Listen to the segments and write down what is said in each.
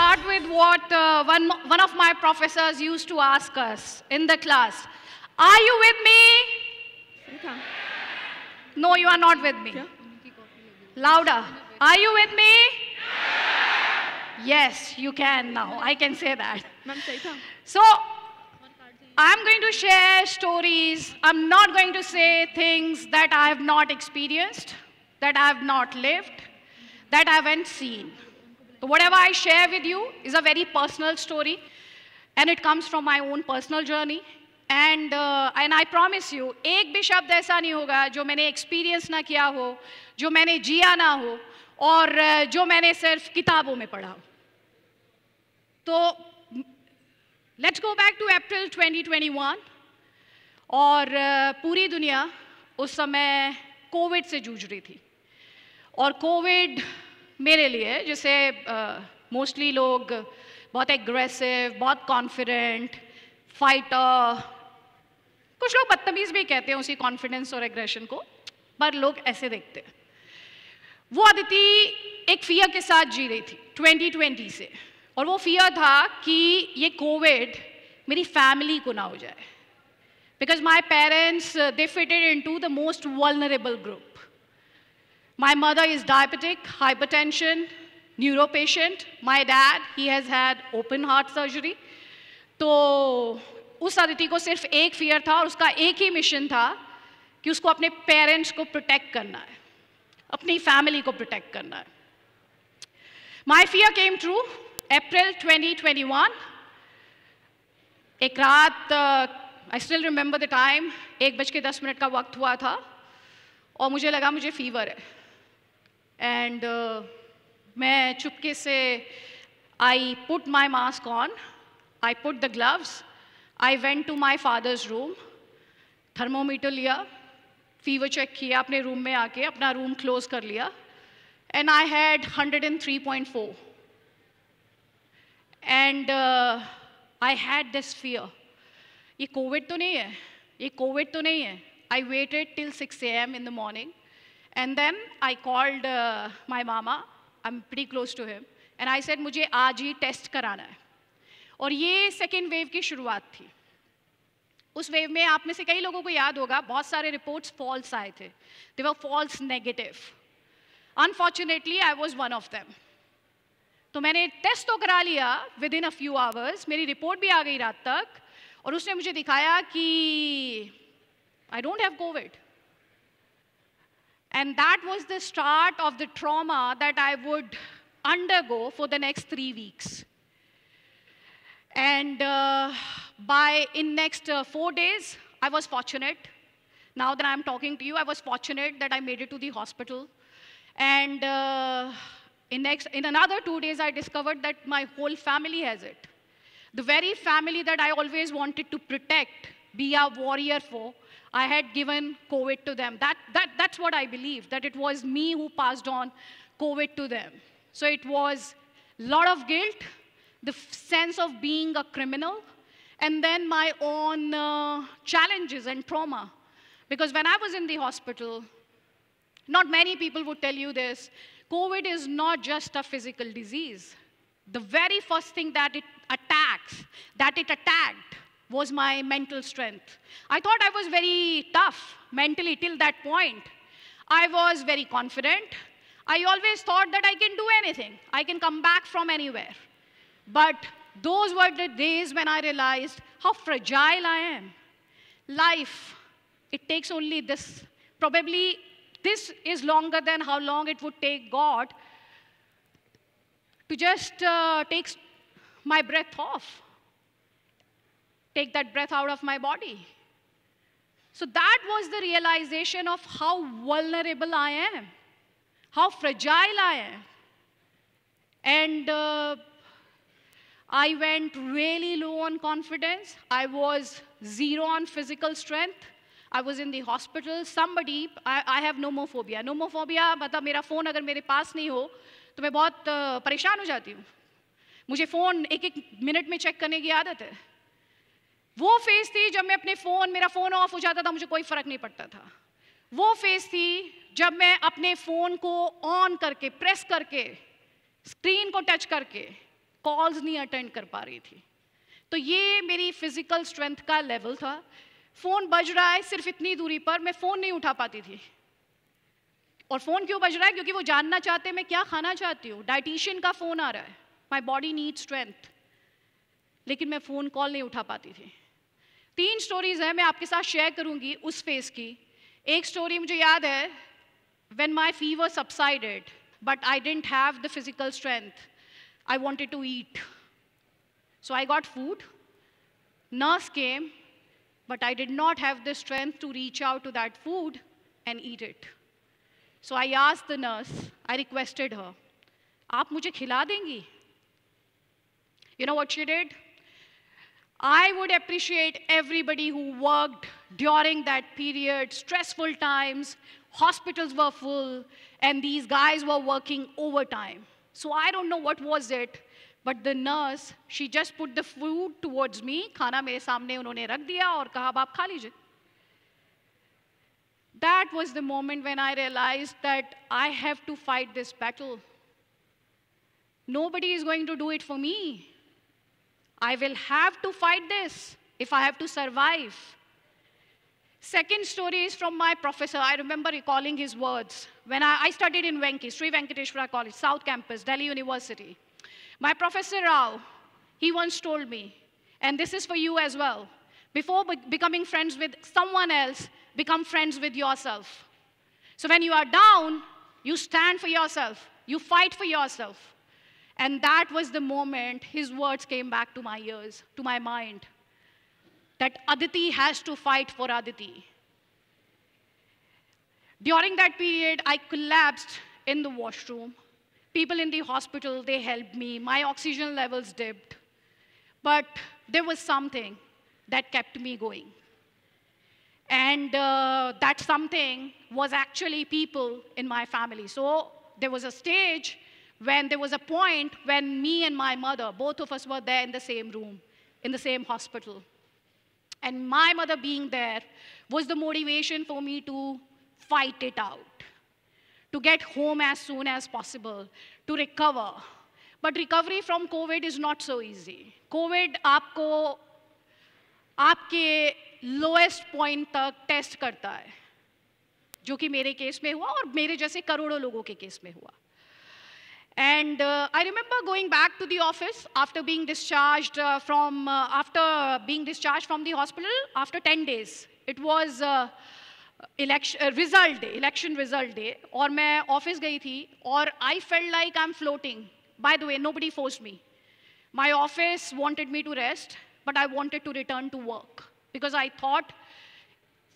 start with what one of my professors used to ask us in the class. Are you with me? No, you are not with me. Louder. Are you with me? Yes, you can now. I can say that. So, I'm going to share stories. I'm not going to say things that I have not experienced, that I have not lived, that I haven't seen. So whatever I share with you is a very personal story, and it comes from my own personal journey. And I promise you, एक भी शब्द ऐसा नहीं होगा जो मैंने experience ना किया हो, जो मैंने जिया ना हो, और जो मैंने सिर्फ किताबों में पढ़ा हो. तो let's go back to April 2021. और पूरी दुनिया उस समय कोविड से जूझ रही थी. और कोविड मेरे लिए, जैसे मोस्टली लोग बहुत एग्रेसिव, बहुत कॉन्फिडेंट, फाइटर, कुछ लोग बदतमीज भी कहते हैं उसी कॉन्फिडेंस और एग्रेशन को, पर लोग ऐसे देखते हैं. वो अदिति एक फियर के साथ जी रही थी 2020 से, और वो फियर था कि ये कोविड मेरी फैमिली को ना हो जाए, because my parents they fitted into the most vulnerable group. My mother is diabetic, hypertension, neuro patient. My dad, he has had open heart surgery. तो उस अदिति को सिर्फ एक फियर था, और उसका एक ही मिशन था कि उसको अपने पेरेंट्स को प्रोटेक्ट करना है, अपनी फैमिली को प्रोटेक्ट करना है. My fear came true. April 2021. एक रात, I still remember the time, 1:10 का वक्त हुआ था, और मुझे लगा मुझे फीवर है. And मैं चुपके से I put my mask on, I put the gloves, I went to my father's room, thermometer लिया, फीवर चेक किया, अपने रूम में आके अपना रूम क्लोज कर लिया, and I had 103.4. And I had this fear. ये कोविड तो नहीं है, ये कोविड तो नहीं है. I waited till 6 a.m. in the morning. And then I called my mama. I'm pretty close to him. And I said, मुझे आज ही टेस्ट कराना है. और ये सेकेंड वेव की शुरुआत थी. उस वेव में आप में से कई लोगों को याद होगा, बहुत सारे रिपोर्ट्स फॉल्स आए थे. They were false negative. Unfortunately, I was one of them. तो मैंने टेस्ट तो करा लिया within a few hours. मेरी रिपोर्ट भी आ गई रात तक, और उसने मुझे दिखाया कि I don't have COVID. And that was the start of the trauma that I would undergo for the next 3 weeks. And in next 4 days, I was fortunate. Now that I'm talking to you, I was fortunate that I made it to the hospital. And in another 2 days, I discovered that my whole family has it. The very family that I always wanted to protect, be a warrior for, I had given COVID to them. That's what I believe, that it was me who passed on COVID to them. So it was a lot of guilt, the sense of being a criminal, and then my own challenges and trauma. Because when I was in the hospital, not many people would tell you this, COVID is not just a physical disease. The very first thing that it attacked, was my mental strength. I thought I was very tough mentally till that point. I was very confident. I always thought that I can do anything. I can come back from anywhere. But those were the days when I realized how fragile I am. Life, it takes only this. Probably this is longer than how long it would take God to just take my breath off. Take that breath out of my body. So that was the realization of how vulnerable I am, how fragile I am. And I went really low on confidence. I was 0 on physical strength. I was in the hospital. I have nomophobia. Nomophobia मतलब मेरा phone अगर मेरे पास नहीं हो तो मैं बहुत परेशान हो जाती हूँ. मुझे फ़ोन एक मिनट में चेक करने की आदत है. वो फेज़ थी जब मेरा फ़ोन ऑफ हो जाता था, मुझे कोई फ़र्क नहीं पड़ता था. वो फेज़ थी जब मैं अपने फ़ोन को ऑन करके, प्रेस करके, स्क्रीन को टच करके कॉल्स नहीं अटेंड कर पा रही थी। तो ये मेरी फिजिकल स्ट्रेंथ का लेवल था। फ़ोन बज रहा है सिर्फ इतनी दूरी पर, मैं फ़ोन नहीं उठा पाती थी। और फ़ोन क्यों बज रहा है? क्योंकि वो जानना चाहते हैं मैं क्या खाना चाहती हूँ। डाइटिशियन का फ़ोन आ रहा है, माई बॉडी नीड्स स्ट्रेंथ, लेकिन मैं फ़ोन कॉल नहीं उठा पाती थी। 3 स्टोरीज़ हैं, मैं आपके साथ शेयर करूँगी उस फेज़ की। एक स्टोरी मुझे याद है, when my fever subsided, but I didn't have the physical strength. I wanted to eat. So I got food. Nurse came, but I did not have the strength to reach out to that food and eat it. So I asked the nurse, I requested her, "Aap mujhe khila dengi?" You know what she did? I would appreciate everybody who worked during that period, stressful times, hospitals were full, and these guys were working overtime. So I don't know what was it, but the nurse, she just put the food towards me, खाना मेरे सामने उन्होंने रख दिया और कहा अब आप खा लीजिए. That was the moment when I realized that I have to fight this battle. Nobody is going to do it for me. I will have to fight this if I have to survive. Second story is from my professor. I remember recalling his words. When I studied in Venki, Sri Venkateshwara College, South Campus, Delhi University. My professor Rao, he once told me, and this is for you as well, before becoming friends with someone else, become friends with yourself. So when you are down, you stand for yourself. You fight for yourself. And that was the moment his words came back to my ears, to my mind, that Aditi has to fight for Aditi. During that period, I collapsed in the washroom. People in the hospital, they helped me. My oxygen levels dipped. But there was something that kept me going. And that something was actually people in my family. So there was a stage when there was a point when me and my mother, both of us were there in the same room, in the same hospital. And my mother being there was the motivation for me to fight it out, to get home as soon as possible, to recover. But recovery from COVID is not so easy. COVID आपको आपके lowest point तक test करता है, जो कि मेरे case में हुआ और मेरे जैसे करोड़ों लोगों के केस में हुआ. And I remember going back to the office after being discharged from the hospital after 10 days. It was election result day. और मैं office गई थी और I felt like I'm floating. By the way, nobody forced me. My office wanted me to rest, but I wanted to return to work because I thought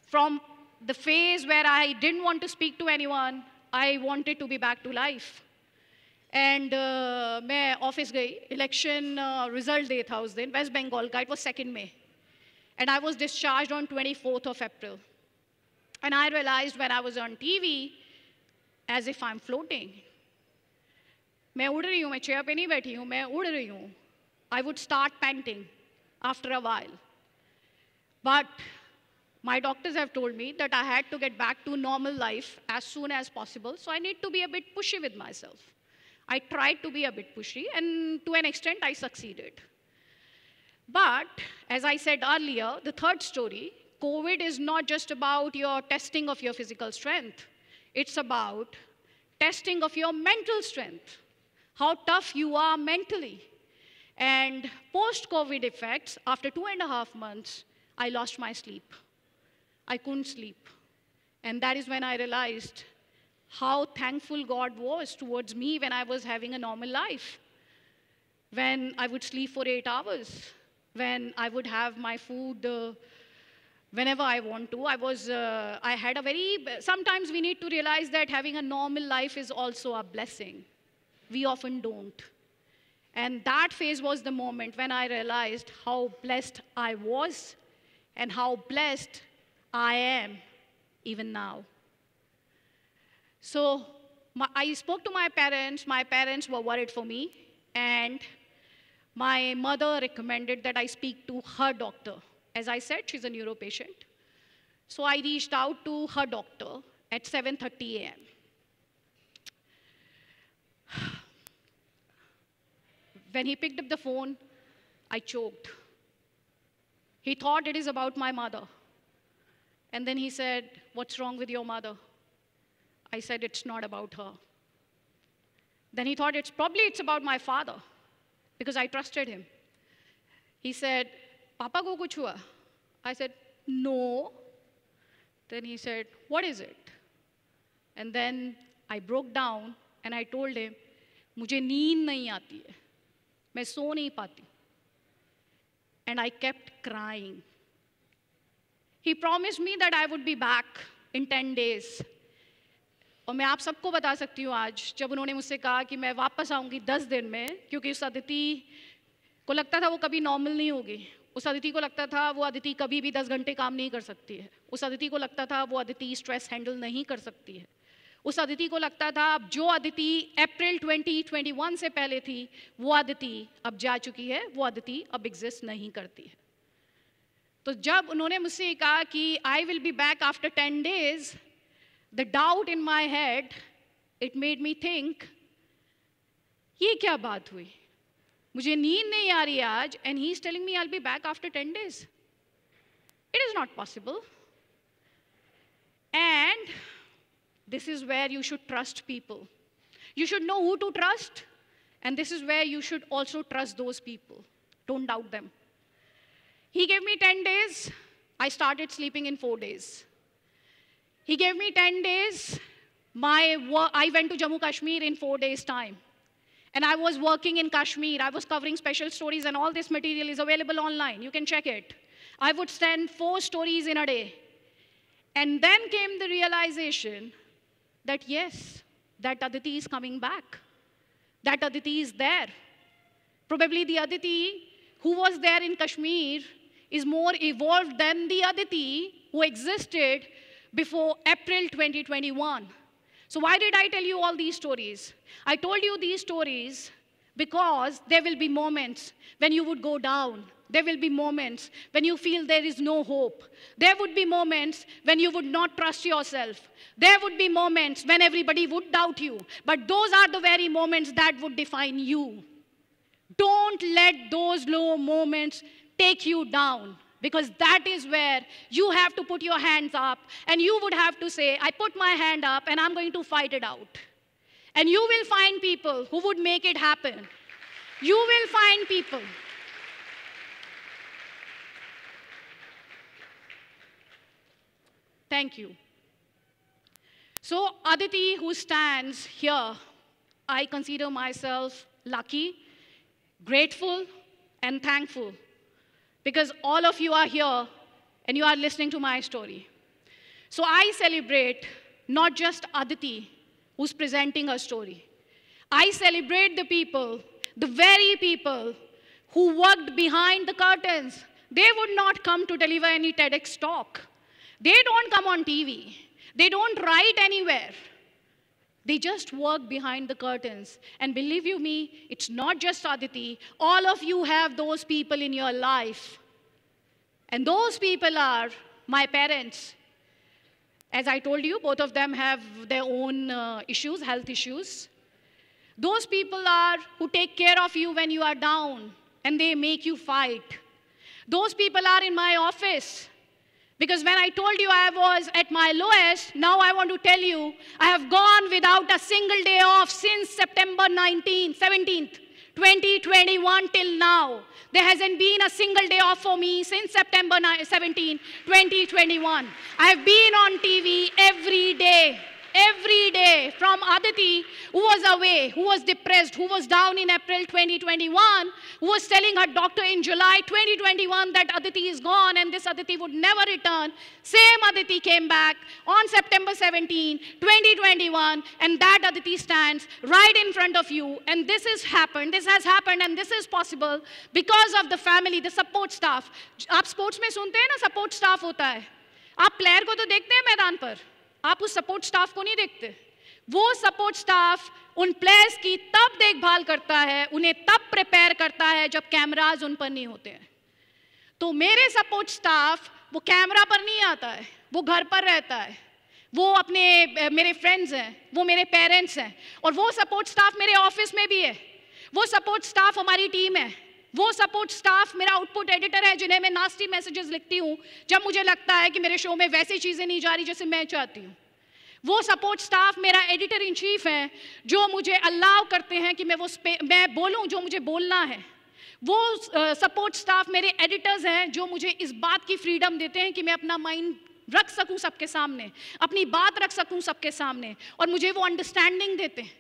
from the phase where I didn't want to speak to anyone, I wanted to be back to life. And मैं office गई. Election result day था उस दिन, waste Bengal का. It was 2 May. And I was discharged on 24th of April. And I realized when I was on TV, as if I'm floating. मैं उड़ रही हूँ, मैं चेयर पे नहीं बैठी हूँ, मैं उड़ रही हूँ. I would start panting after a while. But my doctors have told me that I had to get back to normal life as soon as possible, so I need to be a bit pushy with myself. I tried to be a bit pushy, and to an extent, I succeeded. But, as I said earlier, the third story, COVID is not just about your testing of your physical strength. It's about testing of your mental strength, how tough you are mentally. And post-COVID effects, after 2.5 months, I lost my sleep. I couldn't sleep. And that is when I realized how thankful God was towards me when I was having a normal life. When I would sleep for 8 hours, when I would have my food whenever I want to. I had a sometimes we need to realize that having a normal life is also a blessing. We often don't. And that phase was the moment when I realized how blessed I was and how blessed I am even now. So I spoke to my parents. My parents were worried for me. And my mother recommended that I speak to her doctor. As I said, she's a neuro patient. So I reached out to her doctor at 7:30 a.m. When he picked up the phone, I choked. He thought it is about my mother. And then he said, "What's wrong with your mother?" I said, "It's not about her." Then he thought it's about my father, because I trusted him. He said, "Papa ko kuch hua?" I said, "No." Then he said, "What is it?" And then I broke down and I told him, "मुझे नींद नहीं आती है, मैं सो नहीं पाती." And I kept crying. He promised me that I would be back in 10 days. और मैं आप सबको बता सकती हूँ आज, जब उन्होंने मुझसे कहा कि मैं वापस आऊँगी 10 दिन में, क्योंकि उस अदिति को लगता था वो कभी नॉर्मल नहीं होगी। उस अदिति को लगता था वो अदिति कभी भी 10 घंटे काम नहीं कर सकती है। उस अदिति को लगता था वो अदिति स्ट्रेस हैंडल नहीं कर सकती है। उस अदिति को लगता था अब जो अदिति अप्रैल 2021 से पहले थी, वो अदिति अब जा चुकी है, वो अदिति अब एग्जिस्ट नहीं करती है। तो जब उन्होंने मुझसे कहा कि I will be back after 10 days, the doubt in my head, it made me think, ये क्या बात हुई? मुझे नींद नहीं आ रही आज, and he is telling me I will be back after 10 days. It is not possible. And this is where you should trust people. You should know who to trust, and this is where you should also trust those people. Don't doubt them. He gave me 10 days. I started sleeping in 4 days. He gave me 10 days. I went to Jammu Kashmir in 4 days' time. And I was working in Kashmir. I was covering special stories, and all this material is available online. You can check it. I would send 4 stories in a day. And then came the realization that yes, that Aditi is coming back. That Aditi is there. Probably the Aditi who was there in Kashmir is more evolved than the Aditi who existed before April 2021. So why did I tell you all these stories? I told you these stories because there will be moments when you would go down. There will be moments when you feel there is no hope. There would be moments when you would not trust yourself. There would be moments when everybody would doubt you. But those are the very moments that would define you. Don't let those low moments take you down, because that is where you have to put your hands up and you would have to say, I put my hand up and I'm going to fight it out. And you will find people who would make it happen. You will find people. Thank you. So Aditi, who stands here, I consider myself lucky, grateful, and thankful, because all of you are here and you are listening to my story. So I celebrate not just Aditi, who's presenting her story. I celebrate the people, the very people who worked behind the curtains. They would not come to deliver any TEDx talk. They don't come on TV. They don't write anywhere. They just work behind the curtains. And believe you me, it's not just Aditi. All of you have those people in your life. And those people are my parents. As I told you, both of them have their own issues, health issues. Those people are who take care of you when you are down, and they make you fight. Those people are in my office. Because when I told you I was at my lowest, now I want to tell you, I have gone without a single day off since September 17th, 2021 till now. There hasn't been a single day off for me since September 17, 2021. I've been on TV every day, from Aditi, who was away, who was depressed, who was down in April 2021, who was telling her doctor in July 2021 that Aditi is gone and this Aditi would never return. Same Aditi came back on September 17, 2021, and that Aditi stands right in front of you. And this has happened, and this is possible because of the family, the support staff. आप sports में सुनते हैं ना, support staff होता है. आप player को तो देखते हैं मैदान पर, आप उस सपोर्ट स्टाफ को नहीं देखते. वो सपोर्ट स्टाफ उन प्लेयर्स की तब देखभाल करता है, उन्हें तब प्रिपेयर करता है जब कैमराज उन पर नहीं होते हैं. तो मेरे सपोर्ट स्टाफ वो कैमरा पर नहीं आता है, वो घर पर रहता है. वो अपने मेरे फ्रेंड्स हैं, वो मेरे पेरेंट्स हैं, और वो सपोर्ट स्टाफ मेरे ऑफिस में भी है, वो सपोर्ट स्टाफ हमारी टीम है, वो सपोर्ट स्टाफ मेरा आउटपुट एडिटर है, जिन्हें मैं नास्टी मैसेजेस लिखती हूँ जब मुझे लगता है कि मेरे शो में वैसी चीज़ें नहीं जा रही जैसे मैं चाहती हूँ। वो सपोर्ट स्टाफ मेरा एडिटर इन चीफ है, जो मुझे अलाउ करते हैं कि मैं बोलूँ जो मुझे बोलना है। वो सपोर्ट स्टाफ मेरे एडिटर्स हैं, जो मुझे इस बात की फ्रीडम देते हैं कि मैं अपना माइंड रख सकूं सबके सामने, अपनी बात रख सकूं सबके सामने, और मुझे वो अंडरस्टैंडिंग देते हैं।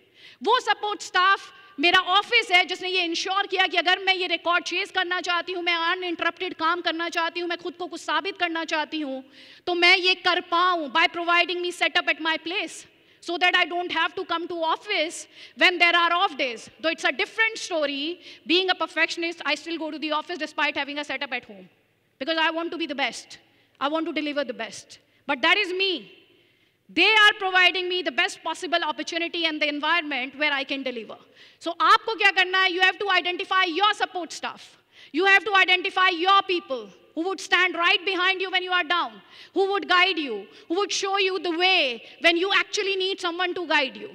वो सपोर्ट स्टाफ मेरा ऑफिस है, जिसने ये इंश्योर किया कि अगर मैं ये रिकॉर्ड चेज करना चाहती हूँ, मैं अनइंटरप्टेड काम करना चाहती हूँ, मैं खुद को कुछ साबित करना चाहती हूँ, तो मैं ये कर पाऊँ by providing me setup at my place, so that I don't have to come to office when there are off days. Though it's a different story, being a perfectionist, I still go to the office despite having a setup at home, because I want to be the best. I want to deliver the best. But that is me. They are providing me the best possible opportunity and the environment where I can deliver. So aapko kya karna hai? You have to identify your support staff. You have to identify your people who would stand right behind you when you are down, who would guide you, who would show you the way when you actually need someone to guide you.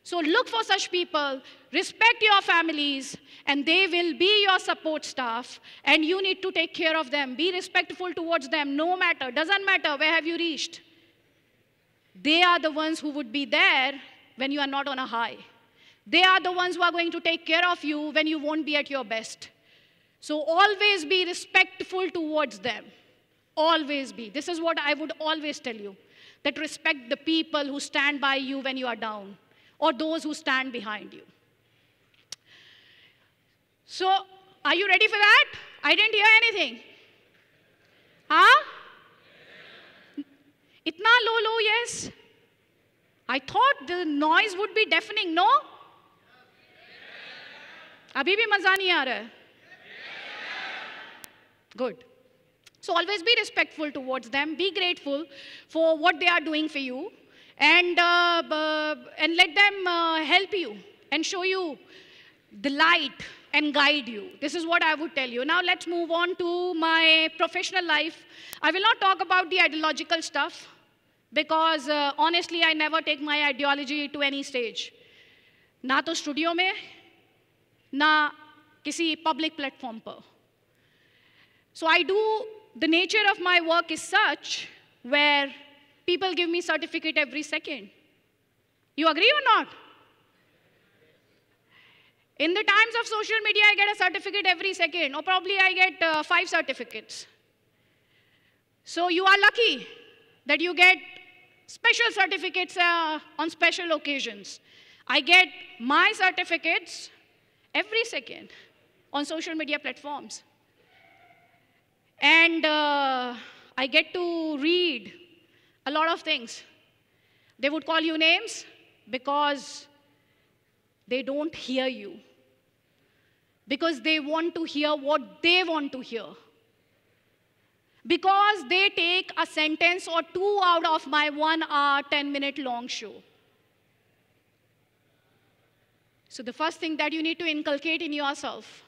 So look for such people, respect your families, and they will be your support staff, and you need to take care of them. Be respectful towards them, no matter, doesn't matter where have you reached. They are the ones who would be there when you are not on a high. They are the ones who are going to take care of you when you won't be at your best. So always be respectful towards them. Always be. This is what I would always tell you, that respect the people who stand by you when you are down, or those who stand behind you. So, are you ready for that? I didn't hear anything. Huh? Itna low, yes? I thought the noise would be deafening, no? Abhi bhi maza nahi aa raha hai. Good. So always be respectful towards them. Be grateful for what they are doing for you, and let them help you and show you the light and guide you. This is what I would tell you. Now let's move on to my professional life. I will not talk about the ideological stuff, because honestly, I never take my ideology to any stage. Na to studio mein, na kisi public platform par. So the nature of my work is such where people give me certificate every second. You agree or not? In the times of social media, I get a certificate every second, or probably I get 5 certificates. So you are lucky that you get special certificates on special occasions. I get my certificates every second on social media platforms. And I get to read a lot of things. They would call you names because they don't hear you, because they want to hear what they want to hear, because they take a sentence or 2 out of my 1 hour, 10-minute long show. So the first thing that you need to inculcate in yourself,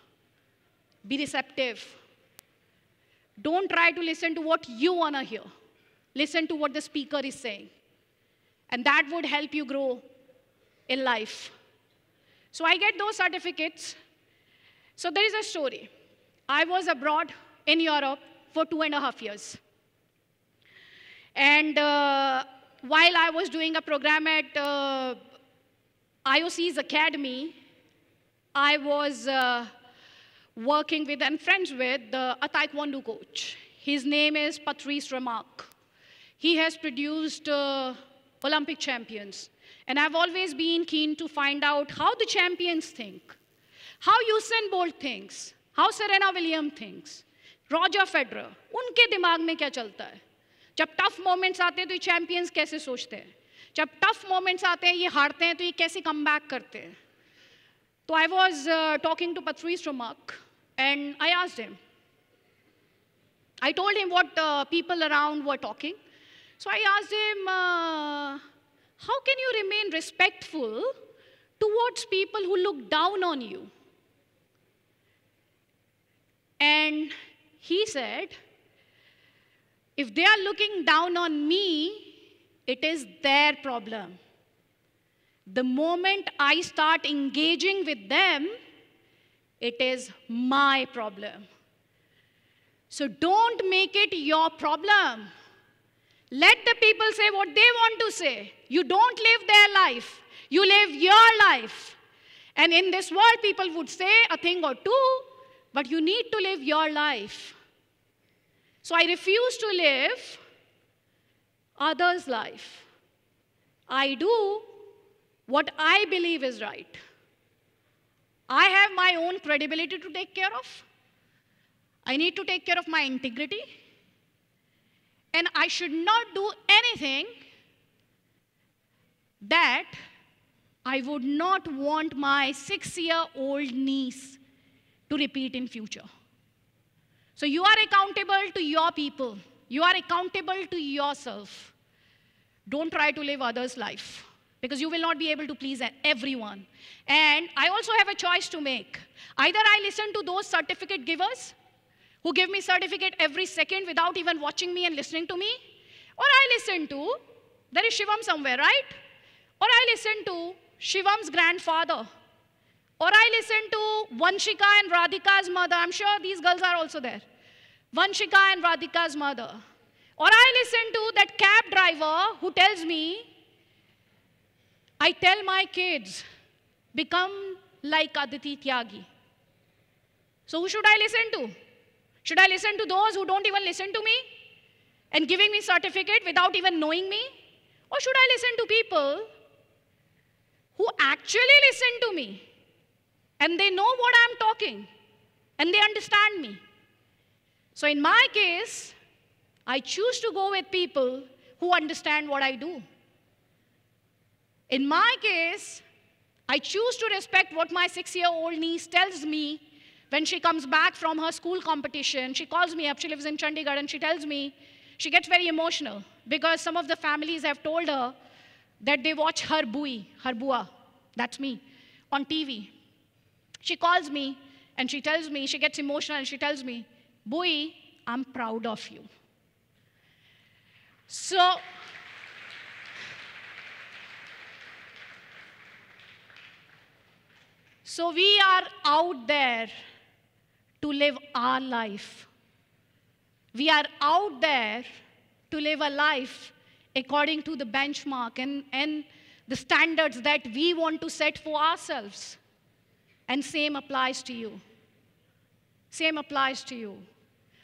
be receptive. Don't try to listen to what you want to hear. Listen to what the speaker is saying. And that would help you grow in life. So I get those certificates. So there is a story. I was abroad in Europe for 2.5 years. And while I was doing a program at IOC's Academy, I was working with and friends with a taekwondo coach. His name is Patrice Remarque. He has produced Olympic champions. And I've always been keen to find out how the champions think, how Usain Bolt thinks, how Serena Williams thinks, Roger Federer, उनके दिमाग में क्या चलता है? जब tough moments आते हैं तो ये चैंपियंस कैसे सोचते हैं? जब टफ मोमेंट्स आते हैं, ये हारते हैं, तो ये कैसे कम बैक करते हैं? So I was talking to Patrice Remarque, and I asked him. I told him what people around were talking. So I asked him, how can you remain respectful towards people who look down on you? And he said, if they are looking down on me, it is their problem. The moment I start engaging with them, It is my problem. So don't make it your problem. Let the people say what they want to say. You don't live their life. You live your life. And in this world, people would say a thing or two, but you need to live your life. So I refuse to live others' life. I do what I believe is right. I have my own credibility to take care of. I need to take care of my integrity. And I should not do anything that I would not want my 6-year-old niece to repeat in future. So you are accountable to your people. You are accountable to yourself. Don't try to live others' life, because you will not be able to please everyone. And I also have a choice to make. Either I listen to those certificate givers who give me certificate every second without even watching me and listening to me, or I listen to, there is Shivam somewhere, right? Or I listen to Shivam's grandfather, or I listen to Vanshika and Radhika's mother. I'm sure these girls are also there. Vanshika and Radhika's mother. Or I listen to that cab driver who tells me, I tell my kids, become like Aditi Tyagi. So who should I listen to? Should I listen to those who don't even listen to me and giving me certificate without even knowing me? Or should I listen to people who actually listen to me and they know what I'm talking and they understand me? So in my case, I choose to go with people who understand what I do. In my case, I choose to respect what my 6-year-old niece tells me when she comes back from her school competition. She calls me up, she lives in Chandigarh, and she tells me, she gets very emotional because some of the families have told her that they watch her bua, that's me, on TV. She calls me and she tells me, she gets emotional and she tells me, Bui, I'm proud of you. So we are out there to live our life. We are out there to live a life according to the benchmark and the standards that we want to set for ourselves. And same applies to you. Same applies to you.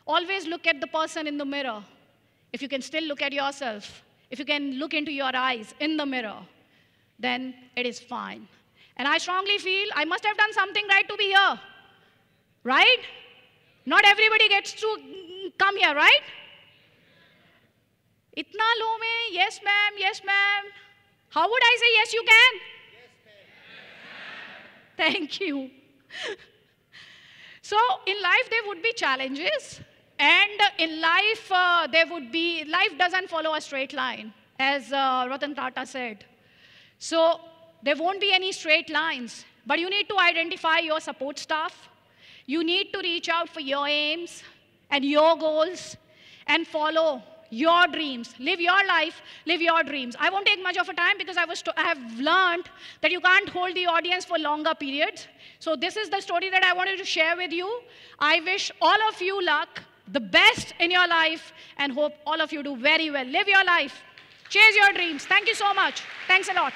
Always look at the person in the mirror. If you can still look at yourself, if you can look into your eyes in the mirror, then it is fine. And I strongly feel I must have done something right to be here. Right? Not everybody gets to come here, right? Itna low mein, yes ma'am, yes ma'am. How would I say yes you can? Yes ma'am. Thank you. So in life there would be challenges. And in life, life doesn't follow a straight line, as Ratan Tata said. So there won't be any straight lines, but you need to identify your support staff. You need to reach out for your aims and your goals and follow your dreams. Live your life, live your dreams. I won't take much of a time because I have learned that you can't hold the audience for longer periods. So this is the story that I wanted to share with you. I wish all of you luck, the best in your life, and hope all of you do very well. Live your life. Chase your dreams. Thank you so much. Thanks a lot.